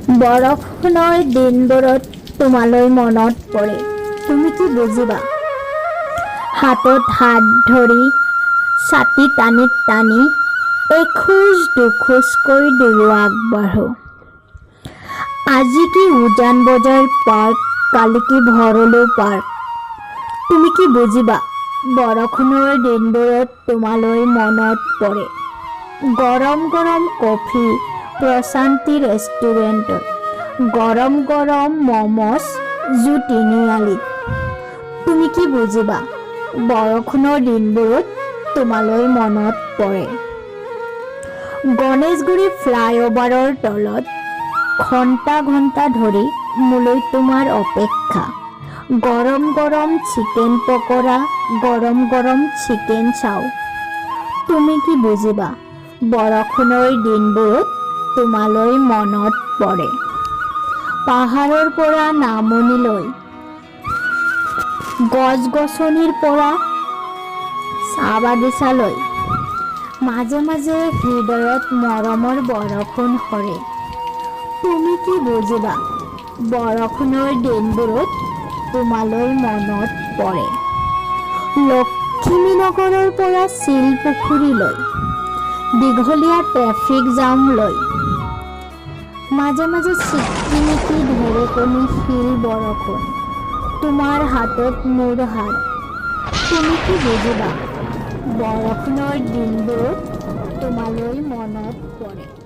বৰষুণৰ দিনবোৰত তোমালৈ মনত পৰে। তুমি কি বুজিবা? হাতত হাত ধৰি ছাতি টানি টানি এখোজ দুখোজকৈ দুয়ো আগবাঢ়ো। আজি কি উজান বজাৰ পাৰ্ক, কালি কি ভৰলু পাৰ্ক। তুমি কি বুজিবা? বৰষুণৰ দিনবোৰত তোমালৈ মনত পৰে। গৰম গৰম কফি প্ৰশান্তি ৰেষ্টুৰেণ্টত, গৰম গৰম মম'জ জু তিনিআলিত। তুমি কি বুজিবা? বৰষুণৰ দিনবোৰত তোমালৈ মনত পৰে। গণেশগুৰি ফ্লাইঅভাৰৰ তলত ঘণ্টা ঘণ্টা ধৰি মোলৈ তোমাৰ অপেক্ষা। গৰম গৰম চিকেন পকৰা, গৰম গৰম চিকেন চাও। তুমি কি বুজিবা? বৰষুণৰ দিনবোৰত তোমালৈ মনত পৰে। পাহাৰৰ পৰা নামনিলৈ, গছ-গছনিৰ পৰা চাহ বাগিচালৈ, মাজে মাজে হৃদয়ত মৰমৰ বৰষুণ সৰে। তুমি কি বুজিবা? বৰষুণৰ দিনবোৰত তোমালৈ মনত পৰে। লখিমীনগৰৰ পৰা শিলপুখুৰীলৈ, দীঘলীয়া ট্ৰেফিক জামলৈ, মাজে মাজে চিকিমিকি ঢেৰেকণি শিল বৰষুণ, তোমাৰ হাতত মোৰ হাত। তুমি কি বুজিবা? বৰষুণৰ দিনবোৰত তোমালৈ মনত পৰে।